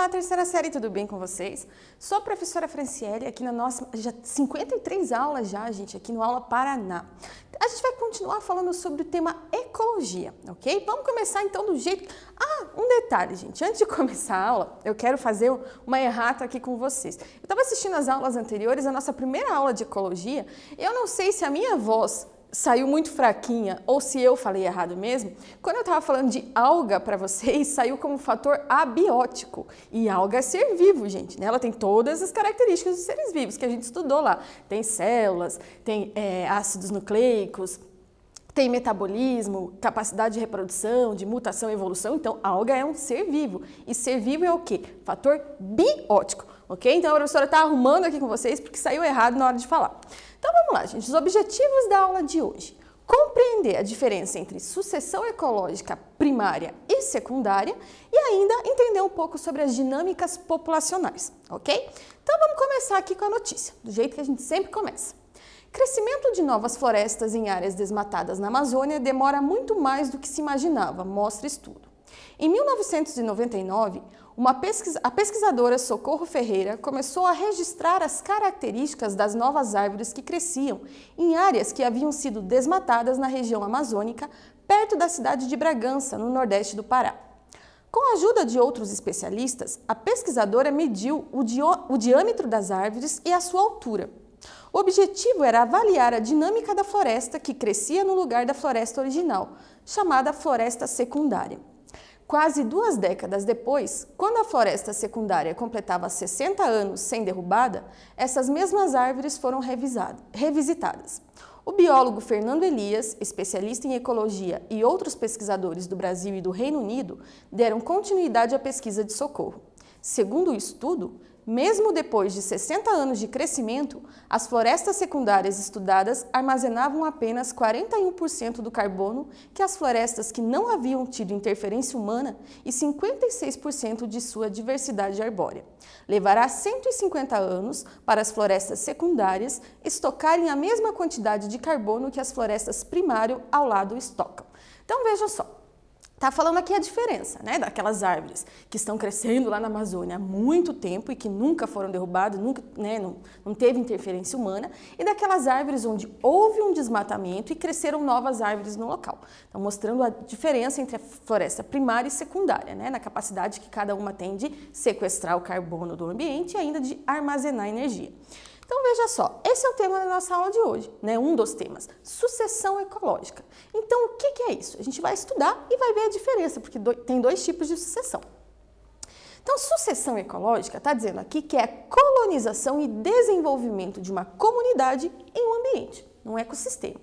Olá, terceira série, tudo bem com vocês? Sou a professora Franciele, aqui na nossa, já 53 aulas já, gente, aqui no Aula Paraná. A gente vai continuar falando sobre o tema ecologia, ok? Vamos começar então do jeito... um detalhe, gente, antes de começar a aula, eu quero fazer uma errata aqui com vocês. Eu estava assistindo as aulas anteriores, a nossa primeira aula de ecologia, eu não sei se a minha voz saiu muito fraquinha ou se eu falei errado mesmo. Quando eu estava falando de alga para vocês, saiu como fator abiótico. E alga é ser vivo, gente, né? Ela tem todas as características dos seres vivos que a gente estudou lá. Tem células, tem ácidos nucleicos, tem metabolismo, capacidade de reprodução, de mutação e evolução. Então, a alga é um ser vivo. E ser vivo é o quê? Fator biótico, ok? Então, a professora está arrumando aqui com vocês porque saiu errado na hora de falar. Então, vamos lá, gente. Os objetivos da aula de hoje. Compreender a diferença entre sucessão ecológica primária e secundária e ainda entender um pouco sobre as dinâmicas populacionais, ok? Então, vamos começar aqui com a notícia, do jeito que a gente sempre começa. Crescimento de novas florestas em áreas desmatadas na Amazônia demora muito mais do que se imaginava, mostra estudo. Em 1999, a pesquisadora Socorro Ferreira começou a registrar as características das novas árvores que cresciam em áreas que haviam sido desmatadas na região amazônica, perto da cidade de Bragança, no nordeste do Pará. Com a ajuda de outros especialistas, a pesquisadora mediu o diâmetro das árvores e a sua altura. O objetivo era avaliar a dinâmica da floresta que crescia no lugar da floresta original, chamada floresta secundária. Quase 2 décadas depois, quando a floresta secundária completava 60 anos sem derrubada, essas mesmas árvores foram revisitadas. O biólogo Fernando Elias, especialista em ecologia, e outros pesquisadores do Brasil e do Reino Unido deram continuidade à pesquisa de Socorro. Segundo o estudo, mesmo depois de 60 anos de crescimento, as florestas secundárias estudadas armazenavam apenas 41% do carbono que as florestas que não haviam tido interferência humana e 56% de sua diversidade arbórea. Levará 150 anos para as florestas secundárias estocarem a mesma quantidade de carbono que as florestas primárias ao lado estocam. Então veja só. Está falando aqui a diferença, né, daquelas árvores que estão crescendo lá na Amazônia há muito tempo e que nunca foram derrubadas, nunca, né, não teve interferência humana, e daquelas árvores onde houve um desmatamento e cresceram novas árvores no local. Então, mostrando a diferença entre a floresta primária e secundária, né, na capacidade que cada uma tem de sequestrar o carbono do ambiente e ainda de armazenar energia. Então, veja só, esse é o tema da nossa aula de hoje, né? Um dos temas, sucessão ecológica. Então, o que é isso? A gente vai estudar e vai ver a diferença, porque tem 2 tipos de sucessão. Então, sucessão ecológica está dizendo aqui que é a colonização e desenvolvimento de uma comunidade em um ambiente, num ecossistema.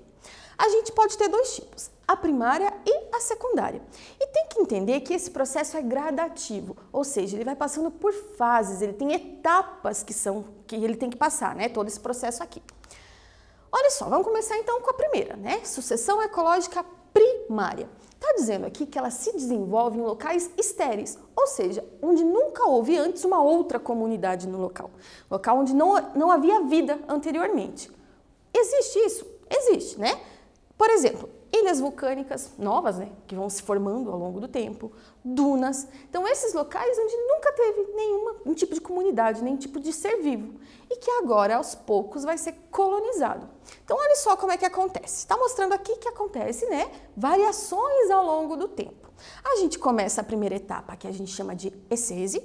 A gente pode ter 2 tipos, a primária e a secundária. E tem que entender que esse processo é gradativo, ou seja, ele vai passando por fases, ele tem etapas que ele tem que passar, né? Todo esse processo aqui. Olha só, vamos começar então com a primeira, né? Sucessão ecológica primária. Está dizendo aqui que ela se desenvolve em locais estéreis, ou seja, onde nunca houve antes uma outra comunidade no local. Local onde não havia vida anteriormente. Existe isso? Existe, né? Por exemplo, ilhas vulcânicas novas, né, que vão se formando ao longo do tempo, dunas. Então, esses locais onde nunca teve nenhum tipo de comunidade, nenhum tipo de ser vivo e que agora, aos poucos, vai ser colonizado. Então, olha só como é que acontece. Está mostrando aqui que acontece, né, variações ao longo do tempo. A gente começa a primeira etapa, que a gente chama de ecese.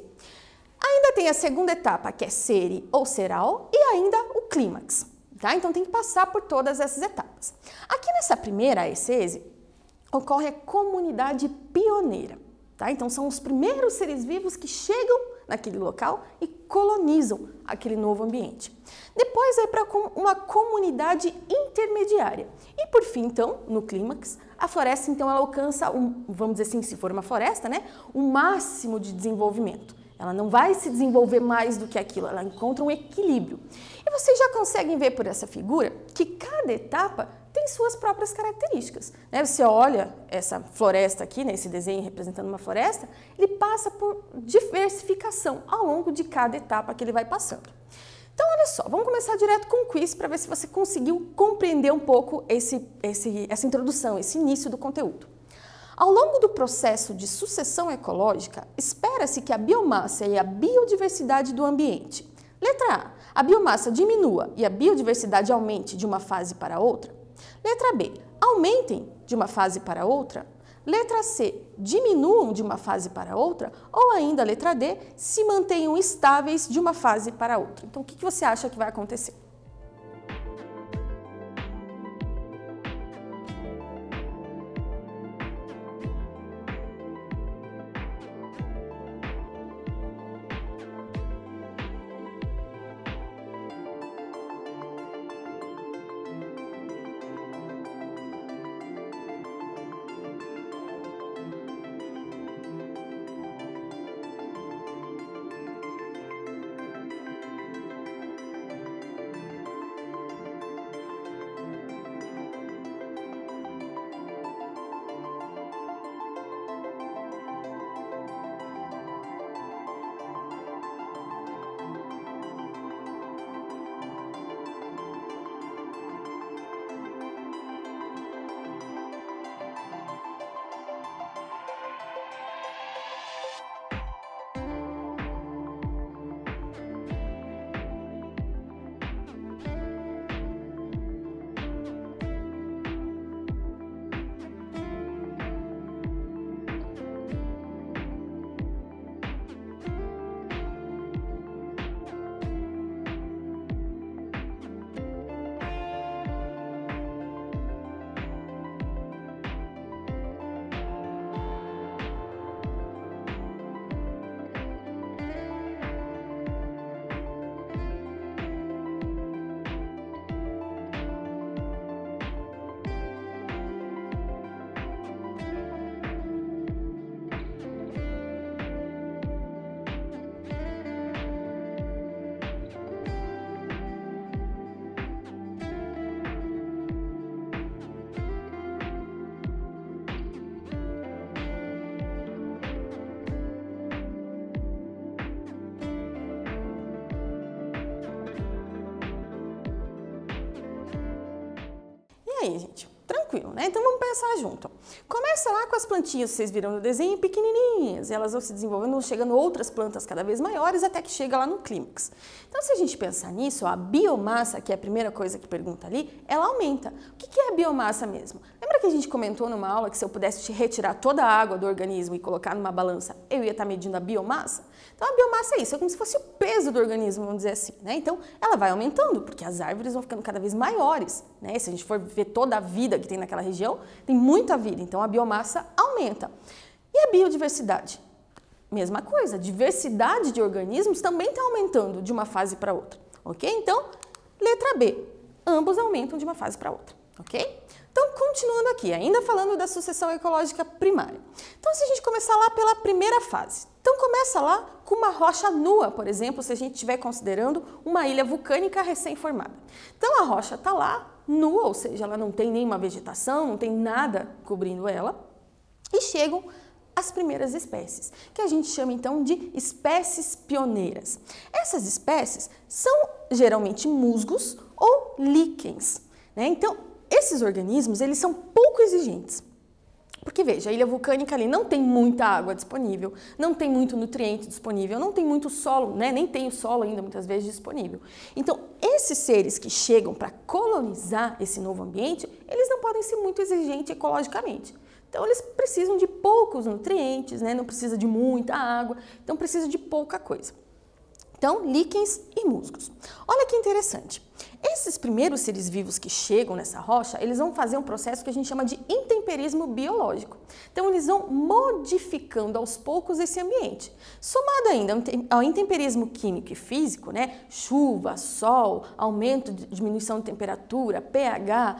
Ainda tem a segunda etapa, que é sere ou seral, e ainda o clímax. Tá? Então, tem que passar por todas essas etapas. Aqui nessa primeira ecese, ocorre a comunidade pioneira. Tá? Então, são os primeiros seres vivos que chegam naquele local e colonizam aquele novo ambiente. Depois, vai para uma comunidade intermediária. E, por fim, então, no clímax, a floresta, então, ela alcança, vamos dizer assim, se for uma floresta, né, o máximo de desenvolvimento. Ela não vai se desenvolver mais do que aquilo, ela encontra um equilíbrio. E vocês já conseguem ver por essa figura que cada etapa tem suas próprias características, né? Você olha essa floresta aqui, né, esse desenho representando uma floresta, ele passa por diversificação ao longo de cada etapa que ele vai passando. Então, olha só, vamos começar direto com o quiz para ver se você conseguiu compreender um pouco essa introdução, esse início do conteúdo. Ao longo do processo de sucessão ecológica, espera-se que a biomassa e a biodiversidade do ambiente. Letra A biomassa diminua e a biodiversidade aumente de uma fase para outra. Letra B, aumentem de uma fase para outra. Letra C, diminuam de uma fase para outra. Ou ainda, letra D, se mantenham estáveis de uma fase para outra. Então, o que você acha que vai acontecer? E aí, gente? Tranquilo, né? Então vamos pensar junto. Começa lá com as plantinhas, vocês viram no desenho, pequenininhas. Elas vão se desenvolvendo, chegando outras plantas cada vez maiores, até que chega lá no clímax. Então, se a gente pensar nisso, a biomassa, que é a primeira coisa que pergunta ali, ela aumenta. O que é a biomassa mesmo? Lembra que a gente comentou numa aula que se eu pudesse retirar toda a água do organismo e colocar numa balança, eu ia estar medindo a biomassa? Então, a biomassa é isso, é como se fosse o peso do organismo, vamos dizer assim, né? Então, ela vai aumentando, porque as árvores vão ficando cada vez maiores, né? Se a gente for ver toda a vida que tem naquela região, tem muita vida, então a biomassa aumenta. E a biodiversidade? Mesma coisa, a diversidade de organismos também está aumentando de uma fase para outra, ok? Então, letra B, ambos aumentam de uma fase para outra, ok? Então, continuando aqui, ainda falando da sucessão ecológica primária. Então, se a gente começar lá pela primeira fase, então começa lá com uma rocha nua, por exemplo, se a gente estiver considerando uma ilha vulcânica recém-formada. Então, a rocha está lá, nua, ou seja, ela não tem nenhuma vegetação, não tem nada cobrindo ela, e chegam as primeiras espécies, que a gente chama então de espécies pioneiras. Essas espécies são geralmente musgos ou líquens, né? Então, esses organismos, eles são pouco exigentes. Porque, veja, a ilha vulcânica ali não tem muita água disponível, não tem muito nutriente disponível, não tem muito solo, né? Nem tem o solo ainda muitas vezes disponível. Então, esses seres que chegam para colonizar esse novo ambiente, eles não podem ser muito exigentes ecologicamente. Então, eles precisam de poucos nutrientes, né? Não precisa de muita água, então precisa de pouca coisa. Então, líquens e musgos. Olha que interessante. Esses primeiros seres vivos que chegam nessa rocha, eles vão fazer um processo que a gente chama de intemperismo biológico. Então, eles vão modificando aos poucos esse ambiente. Somado ainda ao intemperismo químico e físico, né? Chuva, sol, aumento, diminuição de temperatura, pH,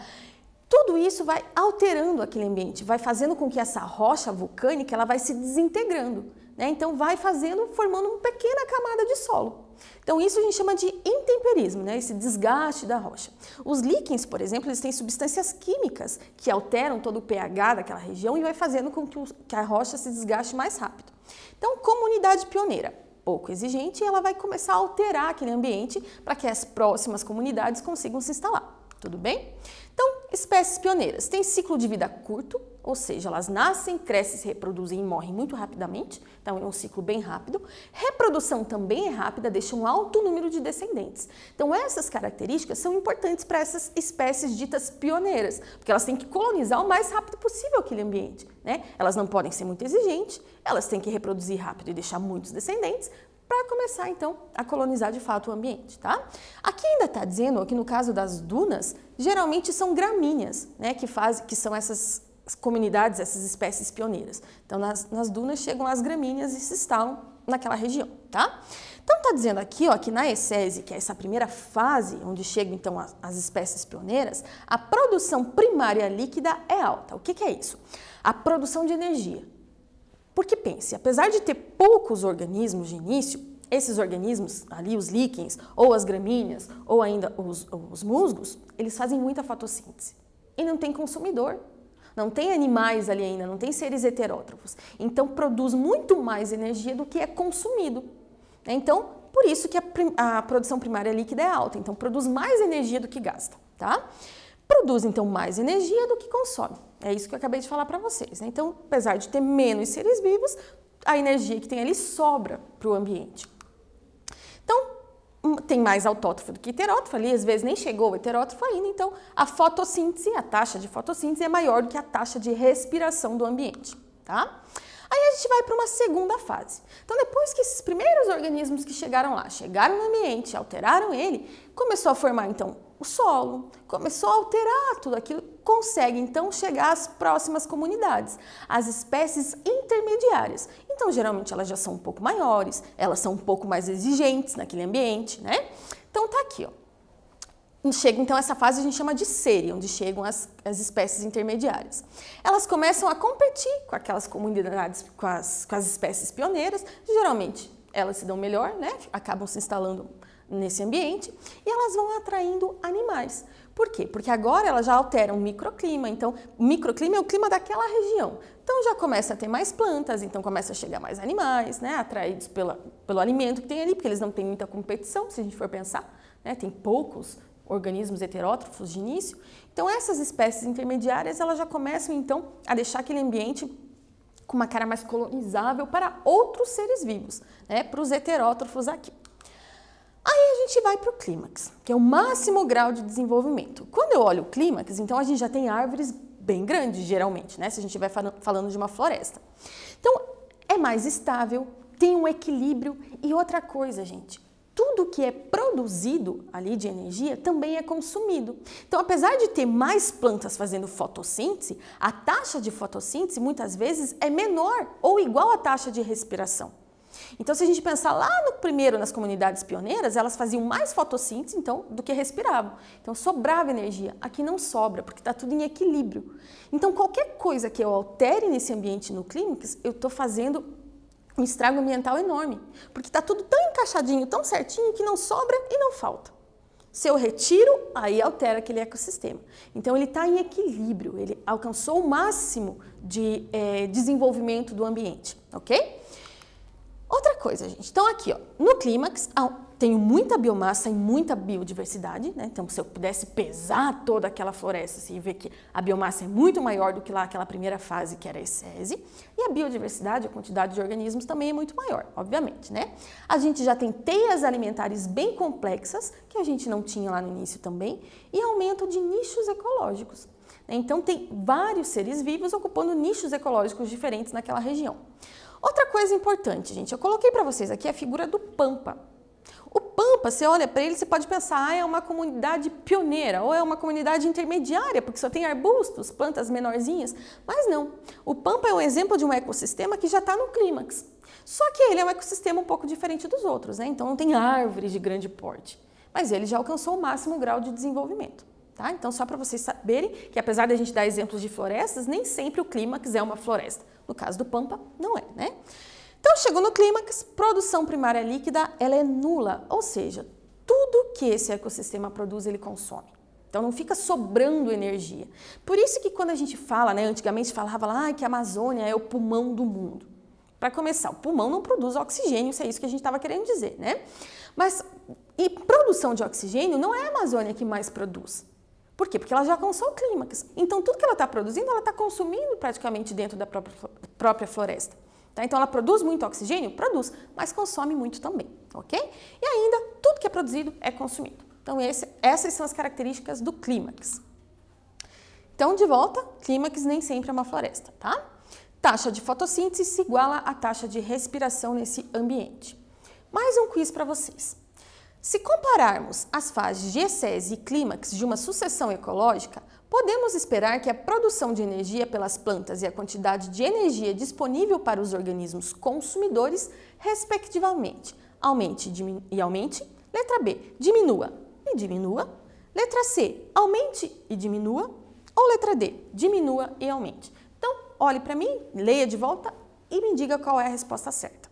tudo isso vai alterando aquele ambiente, vai fazendo com que essa rocha vulcânica ela vai se desintegrando. Então, vai formando uma pequena camada de solo. Então, isso a gente chama de intemperismo, né? Esse desgaste da rocha. Os líquens, por exemplo, eles têm substâncias químicas que alteram todo o pH daquela região e vai fazendo com que a rocha se desgaste mais rápido. Então, comunidade pioneira, pouco exigente, ela vai começar a alterar aquele ambiente para que as próximas comunidades consigam se instalar. Tudo bem? Então, espécies pioneiras têm ciclo de vida curto, ou seja, elas nascem, crescem, se reproduzem e morrem muito rapidamente, então é um ciclo bem rápido. Reprodução também é rápida, deixa um alto número de descendentes. Então essas características são importantes para essas espécies ditas pioneiras, porque elas têm que colonizar o mais rápido possível aquele ambiente, né? Elas não podem ser muito exigentes, elas têm que reproduzir rápido e deixar muitos descendentes, para começar, então, a colonizar de fato o ambiente, tá? Aqui ainda está dizendo que no caso das dunas, geralmente são gramíneas, né, que são essas comunidades, essas espécies pioneiras. Então, nas dunas chegam as gramíneas e se instalam naquela região, tá? Então, está dizendo aqui, ó, que na ecese, que é essa primeira fase, onde chegam, então, as espécies pioneiras, a produção primária líquida é alta. O que é isso? A produção de energia. Porque pense, apesar de ter poucos organismos de início, esses organismos ali, os líquens, ou as gramíneas, ou ainda os musgos, eles fazem muita fotossíntese. E não tem consumidor, não tem animais ali ainda, não tem seres heterótrofos. Então, produz muito mais energia do que é consumido. Então, por isso que a produção primária líquida é alta. Então, produz mais energia do que gasta, tá? Produz, então, mais energia do que consome. É isso que eu acabei de falar para vocês, né? Então, apesar de ter menos seres vivos, a energia que tem ali sobra para o ambiente. Então, tem mais autótrofo do que heterótrofo ali, às vezes nem chegou o heterótrofo ainda, então a fotossíntese, a taxa de fotossíntese é maior do que a taxa de respiração do ambiente, tá? Aí a gente vai para uma segunda fase. Então, depois que esses primeiros organismos que chegaram lá, chegaram no ambiente, alteraram ele, começou a formar, então, o solo, começou a alterar tudo aquilo, consegue, então, chegar às próximas comunidades, as espécies intermediárias. Então, geralmente, elas já são um pouco maiores, elas são um pouco mais exigentes naquele ambiente, né? Então, tá aqui, ó. Chega, então, essa fase a gente chama de série, onde chegam as espécies intermediárias. Elas começam a competir com aquelas comunidades, com as espécies pioneiras, geralmente elas se dão melhor, né? Acabam se instalando nesse ambiente e elas vão atraindo animais. Por quê? Porque agora elas já alteram o microclima, então o microclima é o clima daquela região. Então já começa a ter mais plantas, então começa a chegar mais animais, né? Atraídos pelo alimento que tem ali, porque eles não têm muita competição, se a gente for pensar, né? Tem poucos organismos heterótrofos de início. Então, essas espécies intermediárias, elas já começam, então, a deixar aquele ambiente com uma cara mais colonizável para outros seres vivos, né? Para os heterótrofos aqui. Aí a gente vai para o clímax, que é o máximo grau de desenvolvimento. Quando eu olho o clímax, então a gente já tem árvores bem grandes, geralmente, né? Se a gente estiver falando de uma floresta. Então, é mais estável, tem um equilíbrio e outra coisa, gente. Tudo que é produzido ali de energia também é consumido. Então, apesar de ter mais plantas fazendo fotossíntese, a taxa de fotossíntese muitas vezes é menor ou igual à taxa de respiração. Então, se a gente pensar lá no primeiro, nas comunidades pioneiras, elas faziam mais fotossíntese, então, do que respiravam. Então, sobrava energia. Aqui não sobra, porque está tudo em equilíbrio. Então, qualquer coisa que eu altere nesse ambiente no clímax, eu estou fazendo um estrago ambiental enorme, porque está tudo tão encaixadinho, tão certinho, que não sobra e não falta. Se eu retiro, aí altera aquele ecossistema. Então, ele está em equilíbrio, ele alcançou o máximo de desenvolvimento do ambiente, ok? Outra coisa, gente, então aqui, ó, no clímax, tenho muita biomassa e muita biodiversidade, né? Então, se eu pudesse pesar toda aquela floresta, você ia ver que a biomassa é muito maior do que lá aquela primeira fase, que era a ecese, e a biodiversidade, a quantidade de organismos também é muito maior, obviamente, né? A gente já tem teias alimentares bem complexas, que a gente não tinha lá no início também, e aumento de nichos ecológicos. Então, tem vários seres vivos ocupando nichos ecológicos diferentes naquela região. Outra coisa importante, gente, eu coloquei para vocês aqui a figura do Pampa. O Pampa, você olha para ele, você pode pensar, é uma comunidade pioneira ou é uma comunidade intermediária, porque só tem arbustos, plantas menorzinhas. Mas não, o Pampa é um exemplo de um ecossistema que já está no clímax. Só que ele é um ecossistema um pouco diferente dos outros, né? Então não tem árvores de grande porte, mas ele já alcançou o máximo grau de desenvolvimento. Tá? Então, só para vocês saberem que, apesar de a gente dar exemplos de florestas, nem sempre o clímax é uma floresta. No caso do Pampa, não é, né? Então, chegou no clímax, produção primária líquida, ela é nula, ou seja, tudo que esse ecossistema produz, ele consome. Então, não fica sobrando energia. Por isso que quando a gente fala, né, antigamente falava lá que a Amazônia é o pulmão do mundo. Para começar, o pulmão não produz oxigênio, isso é isso que a gente estava querendo dizer, né? Mas, e produção de oxigênio não é a Amazônia que mais produz. Por quê? Porque ela já alcançou o clímax. Então, tudo que ela está produzindo, ela está consumindo praticamente dentro da própria floresta. Tá? Então, ela produz muito oxigênio? Produz, mas consome muito também, ok? E ainda, tudo que é produzido é consumido. Então, essas são as características do clímax. Então, de volta, clímax nem sempre é uma floresta, tá? Taxa de fotossíntese se iguala à taxa de respiração nesse ambiente. Mais um quiz para vocês. Se compararmos as fases diecese e clímax de uma sucessão ecológica, podemos esperar que a produção de energia pelas plantas e a quantidade de energia disponível para os organismos consumidores, respectivamente, aumente e aumente. Letra B, diminua e diminua. Letra C, aumente e diminua. Ou letra D, diminua e aumente. Então, olhe para mim, leia de volta e me diga qual é a resposta certa.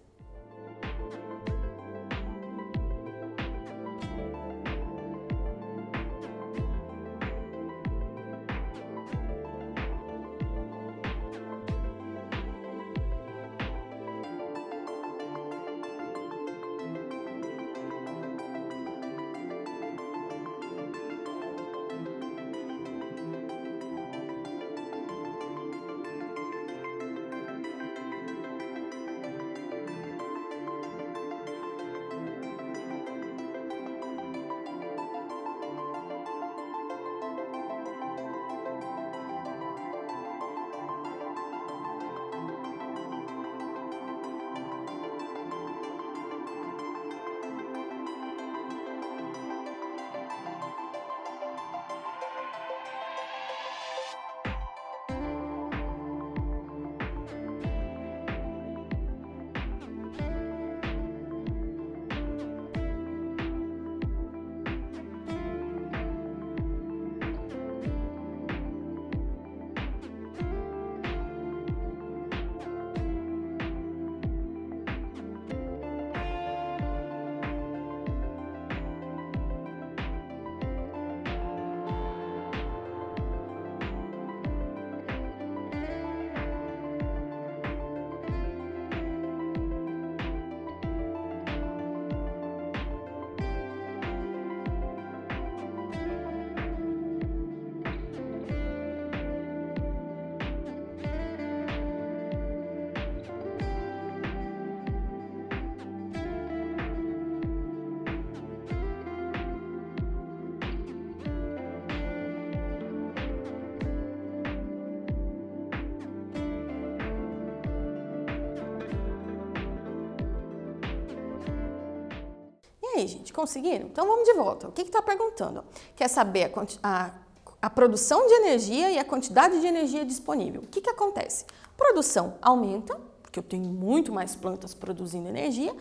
E aí, gente, conseguiram? Então vamos de volta. O que está perguntando? Quer saber a produção de energia e a quantidade de energia disponível. O que acontece? A produção aumenta, porque eu tenho muito mais plantas produzindo energia,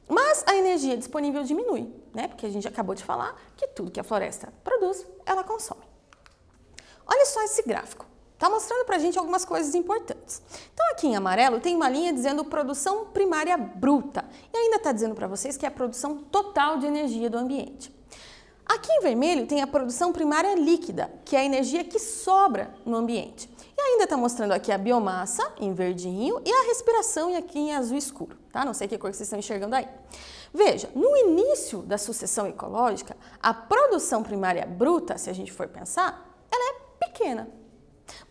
mas a energia disponível diminui, né? Porque a gente acabou de falar que tudo que a floresta produz, ela consome. Olha só esse gráfico. Está mostrando para a gente algumas coisas importantes. Então, aqui em amarelo tem uma linha dizendo produção primária bruta. E ainda está dizendo para vocês que é a produção total de energia do ambiente. Aqui em vermelho tem a produção primária líquida, que é a energia que sobra no ambiente. E ainda está mostrando aqui a biomassa, em verdinho, e a respiração, aqui em azul escuro. Tá? Não sei que cor que vocês estão enxergando aí. Veja, no início da sucessão ecológica, a produção primária bruta, se a gente for pensar, ela é pequena.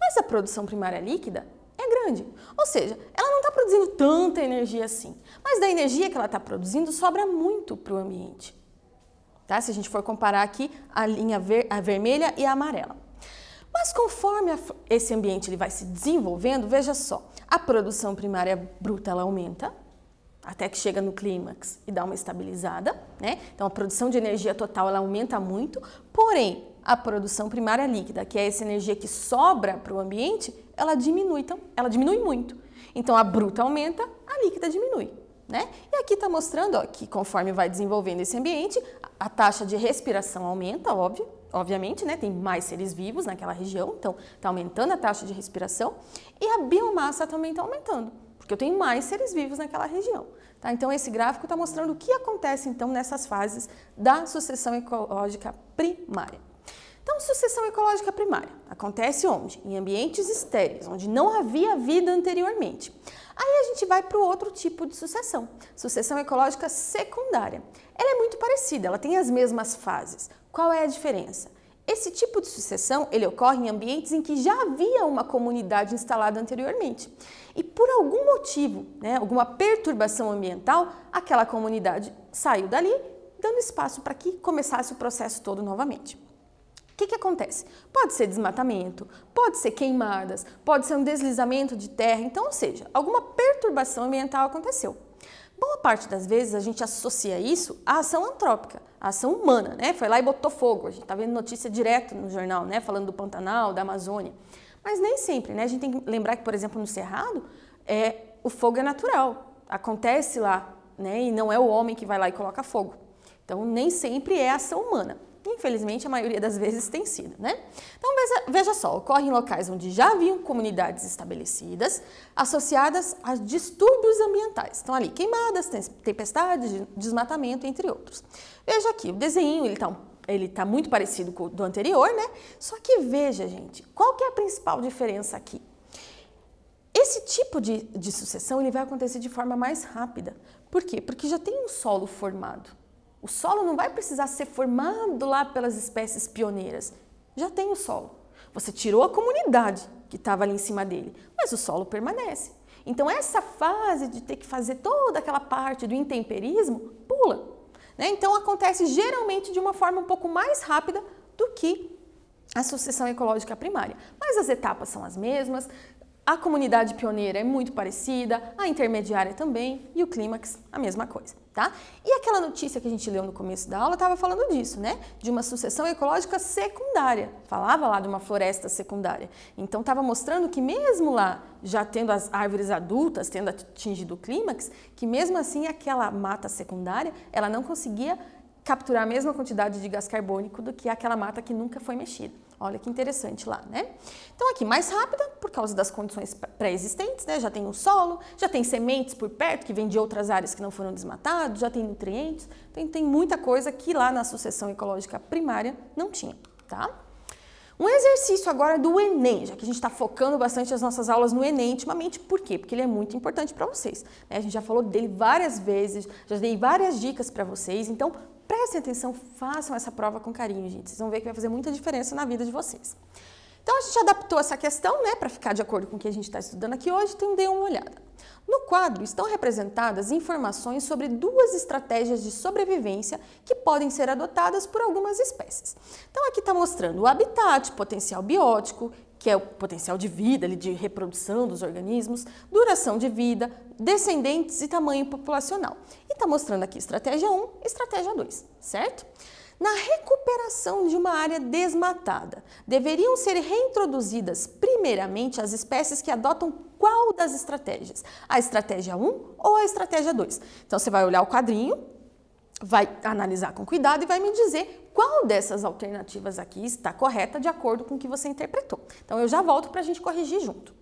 Mas a produção primária líquida é grande, ou seja, ela não está produzindo tanta energia assim, mas da energia que ela está produzindo sobra muito para o ambiente. Tá? Se a gente for comparar aqui a linha a vermelha e a amarela. Mas conforme esse ambiente ele vai se desenvolvendo, veja só, a produção primária bruta ela aumenta, até que chega no clímax e dá uma estabilizada, né? Então a produção de energia total ela aumenta muito, porém a produção primária líquida, que é essa energia que sobra para o ambiente, ela diminui muito. Então a bruta aumenta, a líquida diminui, né? E aqui está mostrando ó, que conforme vai desenvolvendo esse ambiente, a taxa de respiração aumenta, obviamente, né? Tem mais seres vivos naquela região, então está aumentando a taxa de respiração e a biomassa também está aumentando, porque eu tenho mais seres vivos naquela região. Tá? Então esse gráfico está mostrando o que acontece então nessas fases da sucessão ecológica primária. Então, sucessão ecológica primária acontece onde? Em ambientes estéreis, onde não havia vida anteriormente. Aí a gente vai para o outro tipo de sucessão, sucessão ecológica secundária. Ela é muito parecida, ela tem as mesmas fases. Qual é a diferença? Esse tipo de sucessão, ele ocorre em ambientes em que já havia uma comunidade instalada anteriormente. E por algum motivo, alguma perturbação ambiental, aquela comunidade saiu dali, dando espaço para que começasse o processo todo novamente. O que acontece? Pode ser desmatamento, pode ser queimadas, pode ser um deslizamento de terra, então, ou seja, alguma perturbação ambiental aconteceu. Boa parte das vezes a gente associa isso à ação antrópica, à ação humana, Foi lá e botou fogo. A gente está vendo notícia direto no jornal, falando do Pantanal, da Amazônia. Mas nem sempre, A gente tem que lembrar que, por exemplo, no Cerrado, o fogo é natural, acontece lá, E não é o homem que vai lá e coloca fogo. Então, nem sempre é ação humana. Infelizmente, a maioria das vezes tem sido, Então, veja só, ocorre em locais onde já haviam comunidades estabelecidas associadas a distúrbios ambientais. Então, ali, queimadas, tempestades, desmatamento, entre outros. Veja aqui, o desenho, ele tá muito parecido com o do anterior, Só que veja, gente, qual que é a principal diferença aqui? Esse tipo de sucessão, ele vai acontecer de forma mais rápida. Por quê? Porque já tem um solo formado. O solo não vai precisar ser formado lá pelas espécies pioneiras. Já tem o solo. Você tirou a comunidade que estava ali em cima dele, mas o solo permanece. Então, essa fase de ter que fazer toda aquela parte do intemperismo, pula. Então, acontece geralmente de uma forma um pouco mais rápida do que a sucessão ecológica primária. Mas as etapas são as mesmas, a comunidade pioneira é muito parecida, a intermediária também e o clímax a mesma coisa, E aquela notícia que a gente leu no começo da aula estava falando disso, De uma sucessão ecológica secundária, falava lá de uma floresta secundária. Então estava mostrando que mesmo lá, já tendo as árvores adultas, tendo atingido o clímax, que mesmo assim aquela mata secundária, ela não conseguia capturar a mesma quantidade de gás carbônico do que aquela mata que nunca foi mexida. Olha que interessante lá, Então aqui, mais rápida, por causa das condições pré-existentes, Já tem o solo, já tem sementes por perto que vêm de outras áreas que não foram desmatadas, já tem nutrientes, então tem muita coisa que lá na sucessão ecológica primária não tinha, Um exercício agora do Enem, já que a gente está focando bastante as nossas aulas no Enem ultimamente, por quê? Porque ele é muito importante para vocês, A gente já falou dele várias vezes, já dei várias dicas para vocês, então prestem atenção, façam essa prova com carinho, gente. Vocês vão ver que vai fazer muita diferença na vida de vocês. Então, a gente adaptou essa questão, para ficar de acordo com o que a gente está estudando aqui hoje, então dê uma olhada. No quadro estão representadas informações sobre 2 estratégias de sobrevivência que podem ser adotadas por algumas espécies. Então, aqui está mostrando o habitat, potencial biótico, que é o potencial de vida, de reprodução dos organismos, duração de vida, descendentes e tamanho populacional. E está mostrando aqui estratégia 1 e estratégia 2, certo? Na recuperação de uma área desmatada, deveriam ser reintroduzidas primeiramente as espécies que adotam qual das estratégias? A estratégia 1 ou a estratégia 2? Então, você vai olhar o quadrinho, vai analisar com cuidado e vai me dizer qual dessas alternativas aqui está correta de acordo com o que você interpretou. Então, eu já volto para a gente corrigir junto.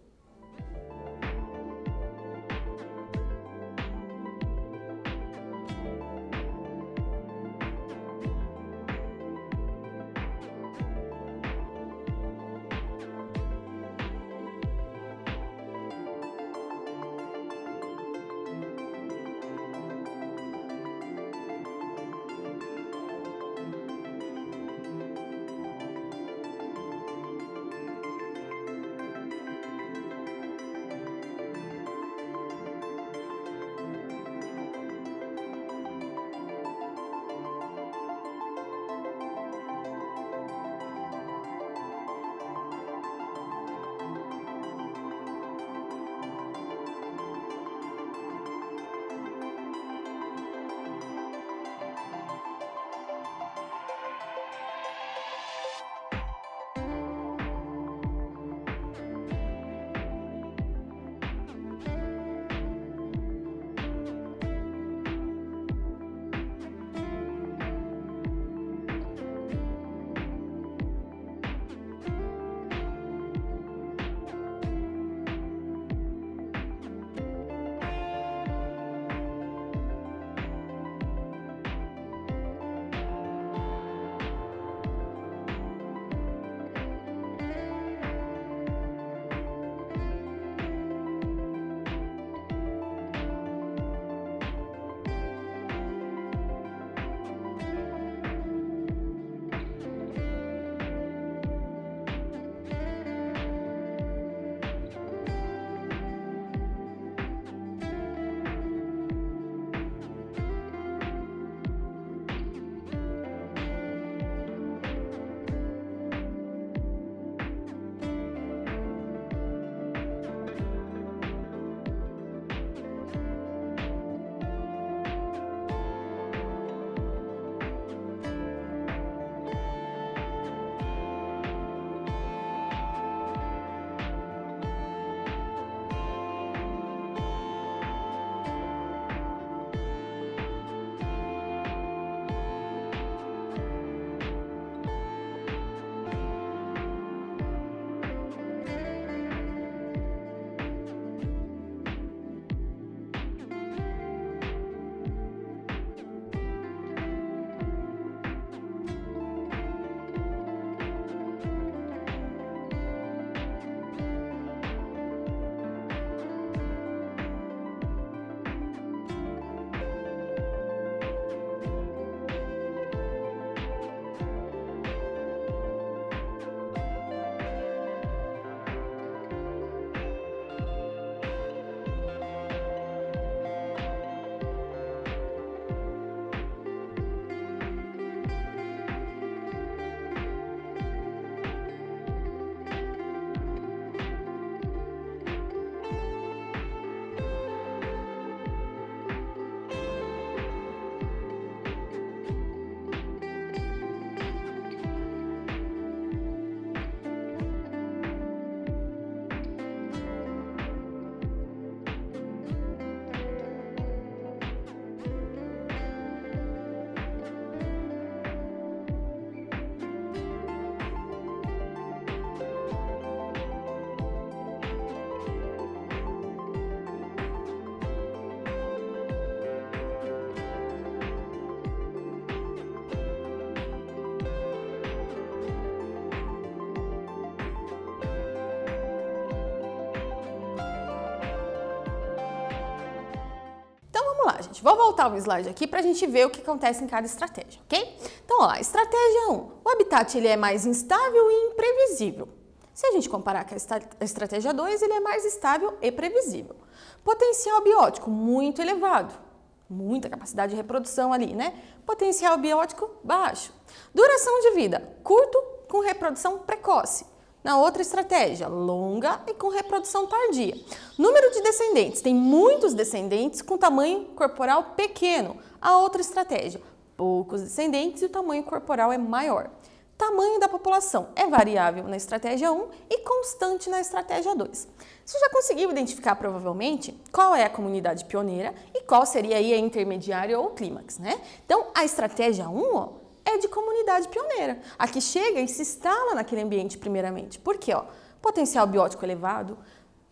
lá, gente. Vou voltar o slide aqui para a gente ver o que acontece em cada estratégia, ok? Então, ó lá, estratégia 1. O habitat ele é mais instável e imprevisível. Se a gente comparar com a estratégia 2, ele é mais estável e previsível. Potencial biótico muito elevado. Muita capacidade de reprodução ali, né? Potencial biótico baixo. Duração de vida curto com reprodução precoce. Na outra estratégia, longa e com reprodução tardia. Número de descendentes. Tem muitos descendentes com tamanho corporal pequeno. A outra estratégia, poucos descendentes e o tamanho corporal é maior. Tamanho da população é variável na estratégia 1 e constante na estratégia 2. Você já conseguiu identificar provavelmente qual é a comunidade pioneira e qual seria aí a intermediária ou clímax, né? Então, a estratégia 1, ó, é de comunidade pioneira. A que chega e se instala naquele ambiente primeiramente. Por quê? Ó, potencial biótico elevado,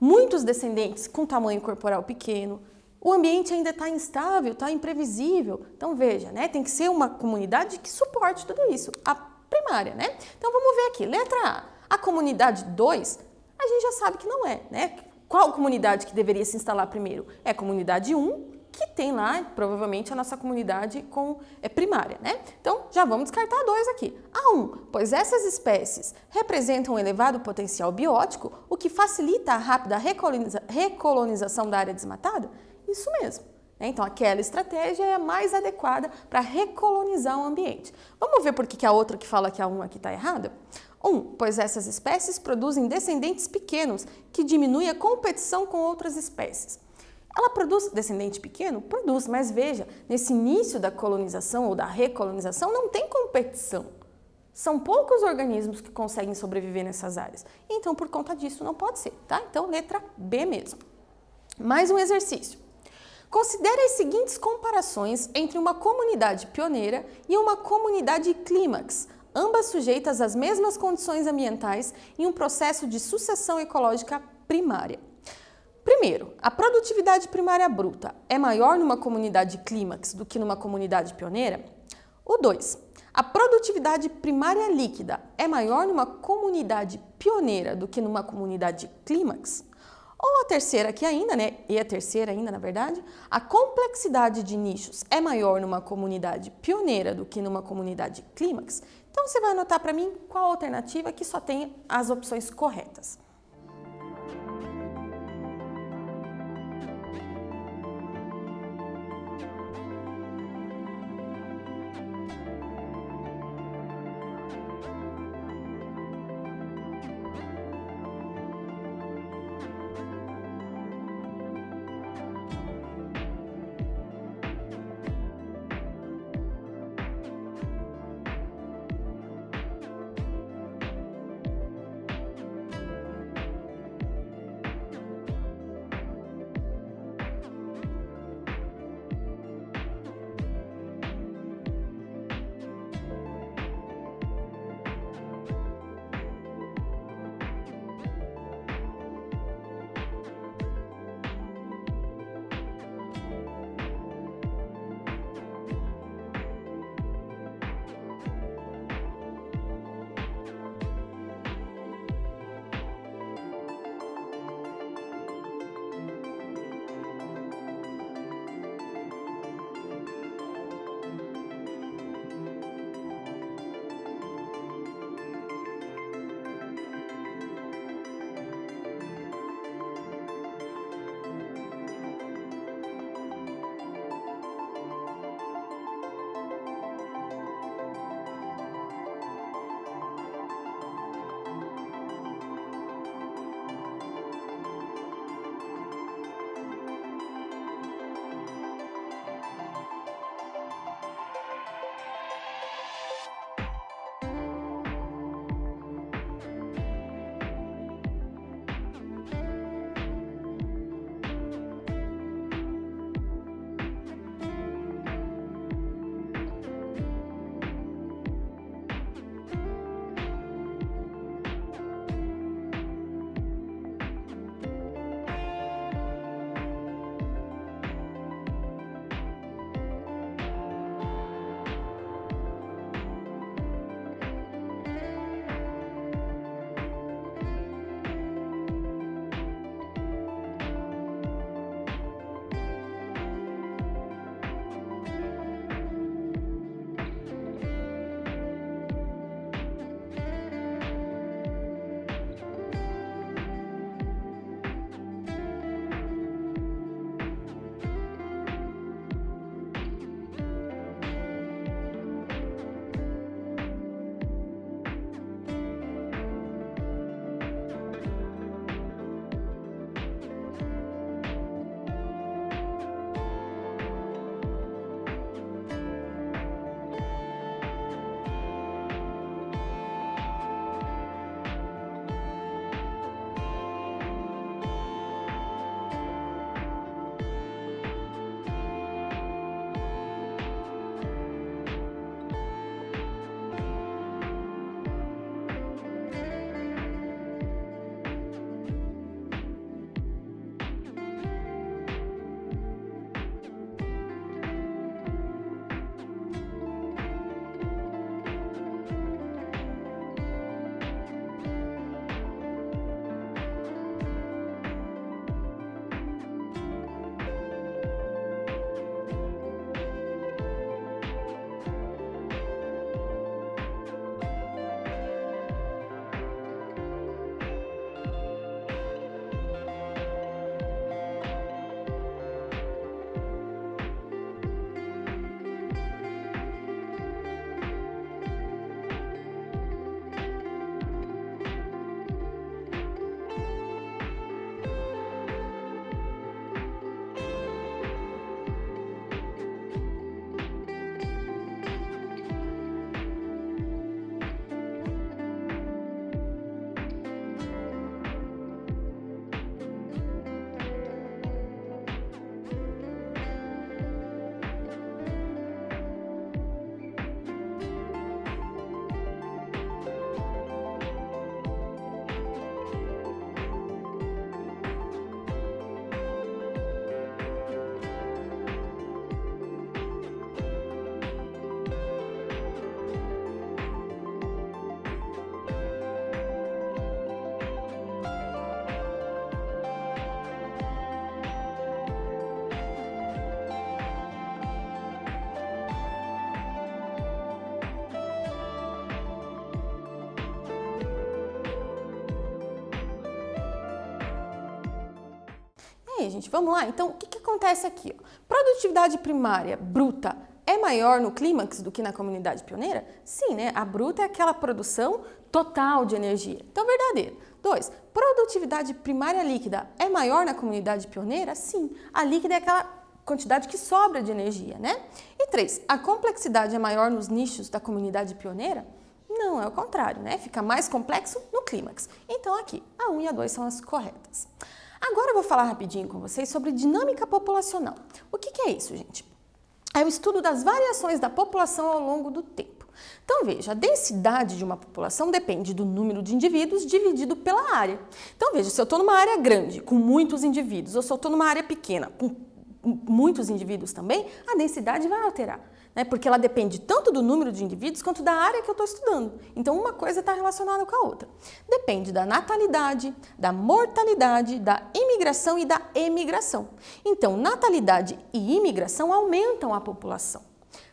muitos descendentes com tamanho corporal pequeno, o ambiente ainda está instável, está imprevisível. Então, veja, né? Tem que ser uma comunidade que suporte tudo isso. A primária, né? Então, vamos ver aqui. Letra A. A comunidade 2, a gente já sabe que não é, né? Qual comunidade que deveria se instalar primeiro? É a comunidade 1, que tem lá, provavelmente, a nossa comunidade primária, né? Então, já vamos descartar a 2 aqui. A 1, pois essas espécies representam um elevado potencial biótico, o que facilita a rápida recolonização da área desmatada? Isso mesmo. Então, aquela estratégia é a mais adequada para recolonizar o ambiente. Vamos ver por que a outra que fala que a 1 aqui está errada? 1, pois essas espécies produzem descendentes pequenos, que diminui a competição com outras espécies. Ela produz descendente pequeno? Produz, mas veja, nesse início da colonização ou da recolonização não tem competição. São poucos organismos que conseguem sobreviver nessas áreas. Então, por conta disso, não pode ser, tá? Então, letra B mesmo. Mais um exercício. Considere as seguintes comparações entre uma comunidade pioneira e uma comunidade clímax, ambas sujeitas às mesmas condições ambientais em um processo de sucessão ecológica primária. Primeiro, a produtividade primária bruta é maior numa comunidade clímax do que numa comunidade pioneira? O 2, a produtividade primária líquida é maior numa comunidade pioneira do que numa comunidade clímax? Ou a terceira aqui ainda, né? E a terceira ainda, na verdade, a complexidade de nichos é maior numa comunidade pioneira do que numa comunidade clímax? Então, você vai anotar para mim qual a alternativa que só tem as opções corretas. Aí, gente, vamos lá? Então, o que acontece aqui? Ó? Produtividade primária bruta é maior no clímax do que na comunidade pioneira? Sim, né? A bruta é aquela produção total de energia. Então, verdadeiro. 2. Produtividade primária líquida é maior na comunidade pioneira? Sim. A líquida é aquela quantidade que sobra de energia, né? E 3. A complexidade é maior nos nichos da comunidade pioneira? Não, é o contrário, né? Fica mais complexo no clímax. Então, aqui, a 1 e a 2 são as corretas. Agora eu vou falar rapidinho com vocês sobre dinâmica populacional. O que é isso, gente? É o estudo das variações da população ao longo do tempo. Então, veja, a densidade de uma população depende do número de indivíduos dividido pela área. Então, veja, se eu estou numa área grande, com muitos indivíduos, ou se eu estou numa área pequena, com muitos indivíduos também, a densidade vai alterar, né? Porque ela depende tanto do número de indivíduos quanto da área que eu estou estudando. Então, uma coisa está relacionada com a outra. Depende da natalidade, da mortalidade, da imigração e da emigração. Então, natalidade e imigração aumentam a população.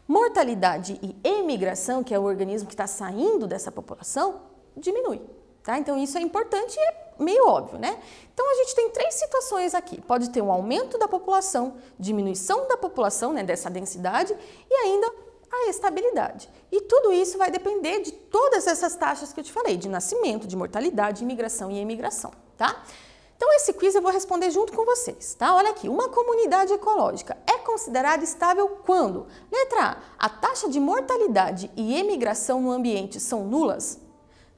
Mortalidade e emigração, que é o organismo que está saindo dessa população, diminui. Tá? Então, isso é importante e é meio óbvio, né? Então, a gente tem 3 situações aqui. Pode ter um aumento da população, diminuição da população, né, dessa densidade, e ainda a estabilidade. E tudo isso vai depender de todas essas taxas que eu te falei, de nascimento, de mortalidade, imigração e emigração, tá? Então, esse quiz eu vou responder junto com vocês, tá? Olha aqui, uma comunidade ecológica é considerada estável quando? Letra A taxa de mortalidade e emigração no ambiente são nulas?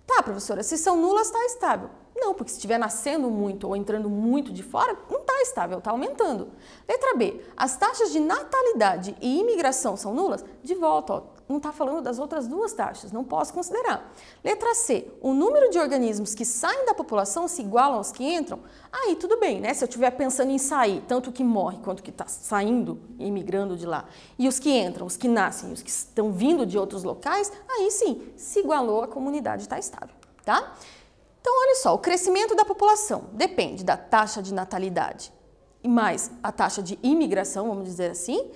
Tá, professora, se são nulas, está estável. Não, porque se estiver nascendo muito ou entrando muito de fora, não está estável, está aumentando. Letra B, as taxas de natalidade e imigração são nulas? De volta, ó, não está falando das outras 2 taxas, não posso considerar. Letra C, o número de organismos que saem da população se igualam aos que entram? Aí tudo bem, né? Se eu estiver pensando em sair, tanto o que morre quanto o que está saindo e imigrando de lá, e os que entram, os que nascem, os que estão vindo de outros locais, aí sim, se igualou, a comunidade está estável, tá? Então, olha só, o crescimento da população depende da taxa de natalidade e mais a taxa de imigração, vamos dizer assim,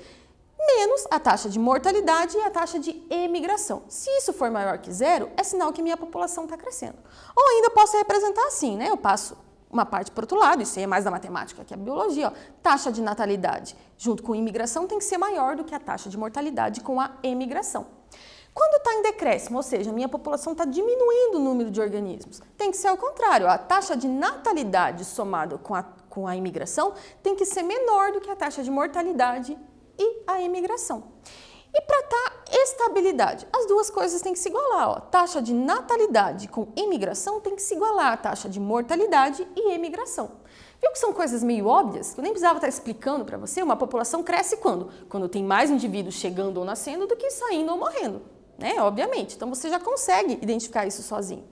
menos a taxa de mortalidade e a taxa de emigração. Se isso for maior que 0, é sinal que minha população está crescendo. Ou ainda eu posso representar assim, né? Eu passo uma parte para o outro lado, isso aí é mais da matemática que a biologia, ó. Taxa de natalidade junto com imigração tem que ser maior do que a taxa de mortalidade com a emigração. Quando está em decréscimo, ou seja, a minha população está diminuindo o número de organismos, tem que ser ao contrário. A taxa de natalidade somada com a imigração tem que ser menor do que a taxa de mortalidade e a imigração. E para estar estabilidade, as 2 coisas têm que se igualar. Ó. Taxa de natalidade com imigração tem que se igualar à taxa de mortalidade e emigração. Viu que são coisas meio óbvias? Eu nem precisava estar explicando para você. Uma população cresce quando? Quando tem mais indivíduos chegando ou nascendo do que saindo ou morrendo. Né? Obviamente, então você já consegue identificar isso sozinho.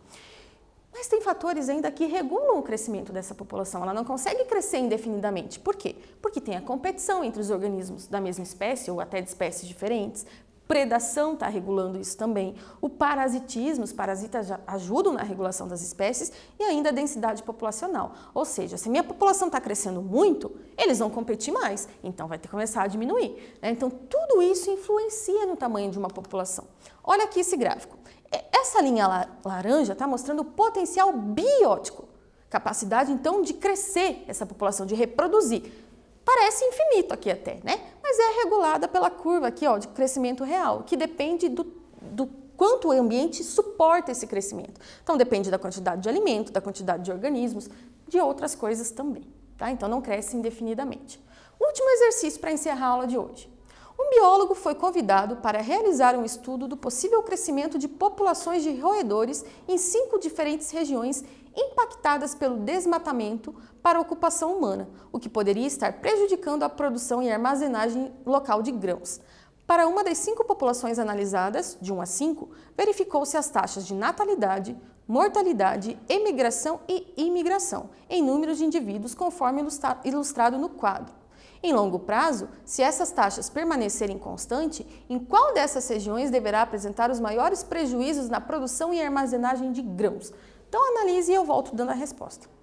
Mas tem fatores ainda que regulam o crescimento dessa população, ela não consegue crescer indefinidamente. Por quê? Porque tem a competição entre os organismos da mesma espécie ou até de espécies diferentes, predação está regulando isso também, o parasitismo, os parasitas já ajudam na regulação das espécies e ainda a densidade populacional. Ou seja, se minha população está crescendo muito, eles vão competir mais, então vai ter que começar a diminuir. Né? Então, tudo isso influencia no tamanho de uma população. Olha aqui esse gráfico. Essa linha laranja está mostrando o potencial biótico, capacidade, então, de crescer essa população, de reproduzir. Parece infinito aqui até, né? Mas é regulada pela curva aqui, ó, de crescimento real, que depende do quanto o ambiente suporta esse crescimento. Então, depende da quantidade de alimento, da quantidade de organismos, de outras coisas também, tá? Então, não cresce indefinidamente. Último exercício para encerrar a aula de hoje. Um biólogo foi convidado para realizar um estudo do possível crescimento de populações de roedores em 5 diferentes regiões impactadas pelo desmatamento para a ocupação humana, o que poderia estar prejudicando a produção e armazenagem local de grãos. Para uma das 5 populações analisadas, de 1 a 5, verificou-se as taxas de natalidade, mortalidade, emigração e imigração, em números de indivíduos conforme ilustrado no quadro. Em longo prazo, se essas taxas permanecerem constantes, em qual dessas regiões deverá apresentar os maiores prejuízos na produção e armazenagem de grãos? Então analise e eu volto dando a resposta.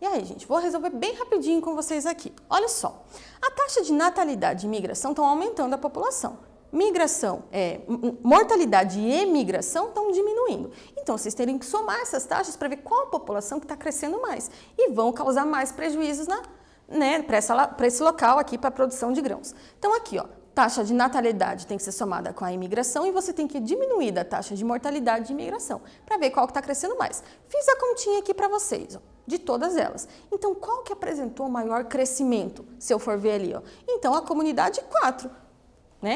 E aí, gente, vou resolver bem rapidinho com vocês aqui. Olha só, a taxa de natalidade e imigração estão aumentando a população. Mortalidade e emigração estão diminuindo. Então, vocês terem que somar essas taxas para ver qual a população que está crescendo mais. E vão causar mais prejuízos para esse local aqui, para a produção de grãos. Então, aqui, ó, taxa de natalidade tem que ser somada com a imigração e você tem que diminuir da taxa de mortalidade e imigração para ver qual que está crescendo mais. Fiz a continha aqui para vocês, ó, de todas elas. Então, qual que apresentou maior crescimento, se eu for ver ali? Ó? Então, a comunidade 4.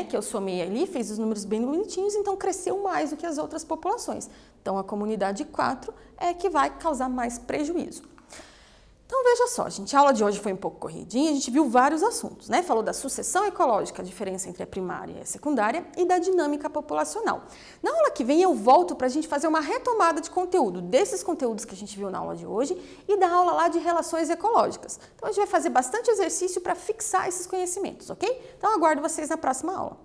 Que eu somei ali, fez os números bem bonitinhos, então cresceu mais do que as outras populações. Então, a comunidade 4 é que vai causar mais prejuízo. Então, veja só, gente, a aula de hoje foi um pouco corridinha, a gente viu vários assuntos, Falou da sucessão ecológica, a diferença entre a primária e a secundária, e da dinâmica populacional. Na aula que vem eu volto para a gente fazer uma retomada de conteúdo, desses conteúdos que a gente viu na aula de hoje, e da aula lá de relações ecológicas. Então, a gente vai fazer bastante exercício para fixar esses conhecimentos, ok? Então, aguardo vocês na próxima aula.